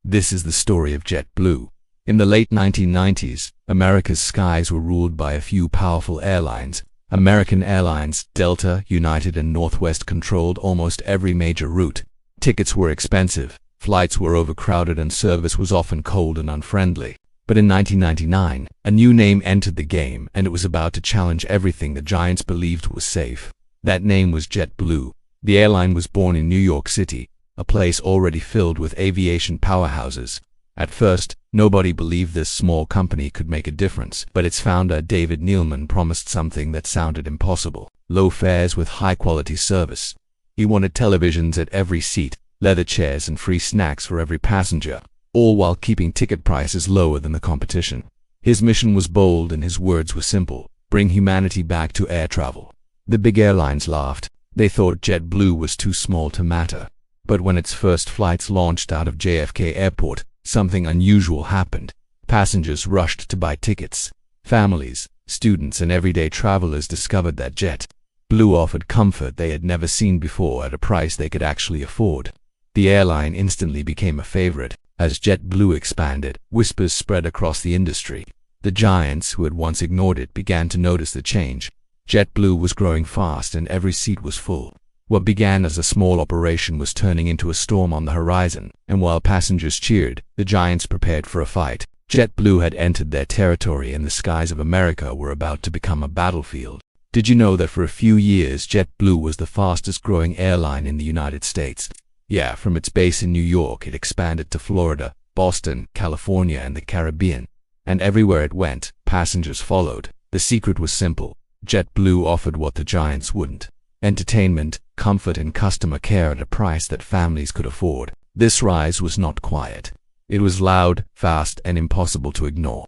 This is the story of Jet Blue. In the late 1990s, America's skies were ruled by a few powerful airlines. American Airlines, Delta, United, and Northwest controlled almost every major route. Tickets were expensive, flights were overcrowded, and service was often cold and unfriendly. But in 1999, a new name entered the game, and it was about to challenge everything the giants believed was safe. That name was Jet Blue. The airline was born in New York City, a place already filled with aviation powerhouses. At first, nobody believed this small company could make a difference, but its founder, David Neeleman, promised something that sounded impossible: low fares with high-quality service. He wanted televisions at every seat, leather chairs, and free snacks for every passenger, all while keeping ticket prices lower than the competition. His mission was bold and his words were simple: bring humanity back to air travel. The big airlines laughed. They thought Jet Blue was too small to matter. But when its first flights launched out of JFK Airport, something unusual happened. Passengers rushed to buy tickets. Families, students, and everyday travelers discovered that Jet Blue offered comfort they had never seen before at a price they could actually afford. The airline instantly became a favorite. As Jet Blue expanded, whispers spread across the industry. The giants who had once ignored it began to notice the change. Jet Blue was growing fast and every seat was full. What began as a small operation was turning into a storm on the horizon, and while passengers cheered, the giants prepared for a fight. Jet Blue had entered their territory, and the skies of America were about to become a battlefield. Did you know that for a few years Jet Blue was the fastest growing airline in the United States? Yeah, from its base in New York, it expanded to Florida, Boston, California, and the Caribbean. And everywhere it went, passengers followed. The secret was simple: Jet Blue offered what the giants wouldn't: entertainment, comfort, and customer care at a price that families could afford. This rise was not quiet. It was loud, fast, and impossible to ignore.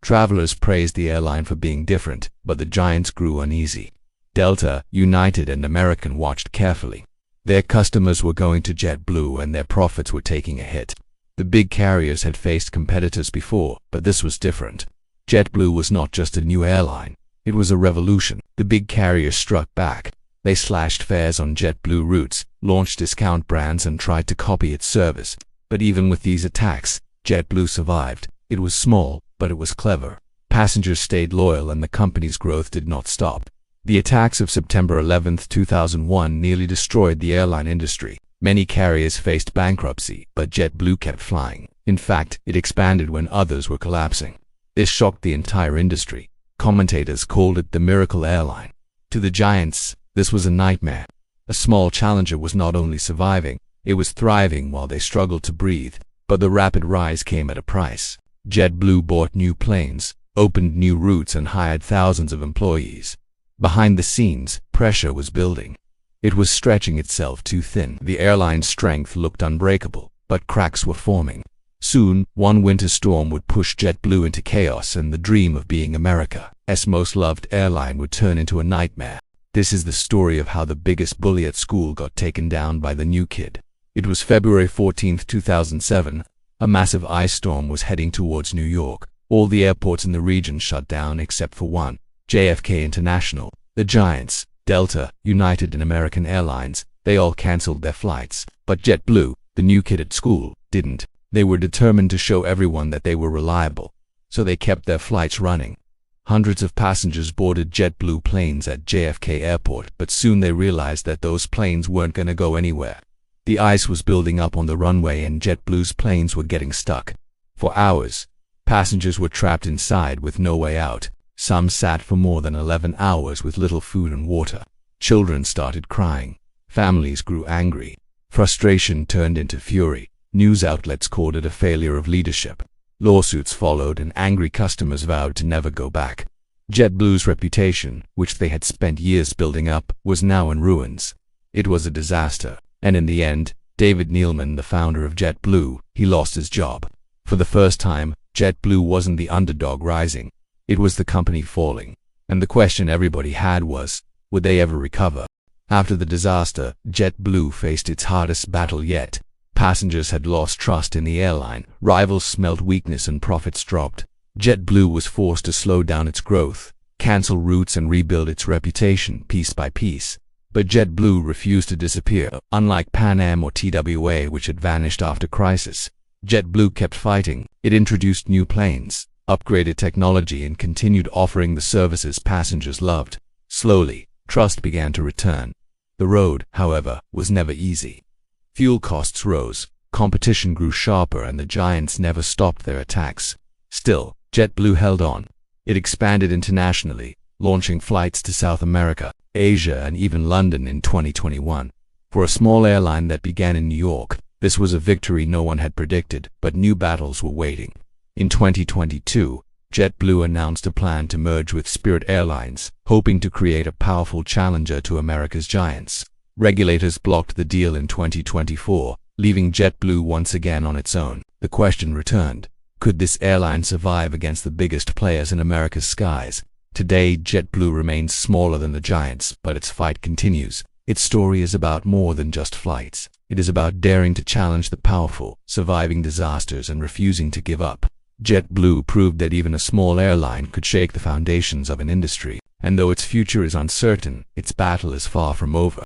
Travelers praised the airline for being different, but the giants grew uneasy. Delta, United, and American watched carefully. Their customers were going to Jet Blue and their profits were taking a hit. The big carriers had faced competitors before, but this was different. Jet Blue was not just a new airline. It was a revolution. The big carriers struck back. They slashed fares on Jet Blue routes, launched discount brands, and tried to copy its service. But even with these attacks, Jet Blue survived. It was small, but it was clever. Passengers stayed loyal and the company's growth did not stop. The attacks of September 11, 2001 nearly destroyed the airline industry. Many carriers faced bankruptcy, but Jet Blue kept flying. In fact, it expanded when others were collapsing. This shocked the entire industry. Commentators called it the miracle airline. To the giants, this was a nightmare. A small challenger was not only surviving, it was thriving while they struggled to breathe. But the rapid rise came at a price. Jet Blue bought new planes, opened new routes, and hired thousands of employees. Behind the scenes, pressure was building. It was stretching itself too thin. The airline's strength looked unbreakable, but cracks were forming. Soon, one winter storm would push Jet Blue into chaos, and the dream of being America's most loved airline would turn into a nightmare. This is the story of how the biggest bully at school got taken down by the new kid. It was February 14, 2007. A massive ice storm was heading towards New York. All the airports in the region shut down except for one, JFK International. The giants, Delta, United, and American Airlines, they all canceled their flights. But Jet Blue, the new kid at school, didn't. They were determined to show everyone that they were reliable. So they kept their flights running. Hundreds of passengers boarded Jet Blue planes at JFK Airport, but soon they realized that those planes weren't going to go anywhere. The ice was building up on the runway and Jet Blue's planes were getting stuck. For hours, passengers were trapped inside with no way out. Some sat for more than 11 hours with little food and water. Children started crying. Families grew angry. Frustration turned into fury. News outlets called it a failure of leadership. Lawsuits followed and angry customers vowed to never go back. Jet Blue's reputation, which they had spent years building up, was now in ruins. It was a disaster, and in the end, David Neeleman, the founder of Jet Blue, he lost his job. For the first time, Jet Blue wasn't the underdog rising. It was the company falling. And the question everybody had was, would they ever recover? After the disaster, Jet Blue faced its hardest battle yet. Passengers had lost trust in the airline, rivals smelled weakness, and profits dropped. Jet Blue was forced to slow down its growth, cancel routes, and rebuild its reputation piece by piece. But Jet Blue refused to disappear. Unlike Pan Am or TWA, which had vanished after crisis, JetBlue kept fighting. It introduced new planes, upgraded technology, and continued offering the services passengers loved. Slowly, trust began to return. The road, however, was never easy. Fuel costs rose, competition grew sharper, and the giants never stopped their attacks. Still, JetBlue held on. It expanded internationally, launching flights to South America, Asia, and even London in 2021. For a small airline that began in New York, this was a victory no one had predicted, but new battles were waiting. In 2022, JetBlue announced a plan to merge with Spirit Airlines, hoping to create a powerful challenger to America's giants. Regulators blocked the deal in 2024, leaving JetBlue once again on its own. The question returned: could this airline survive against the biggest players in America's skies? Today, JetBlue remains smaller than the giants, but its fight continues. Its story is about more than just flights. It is about daring to challenge the powerful, surviving disasters, and refusing to give up. JetBlue proved that even a small airline could shake the foundations of an industry, and though its future is uncertain, its battle is far from over.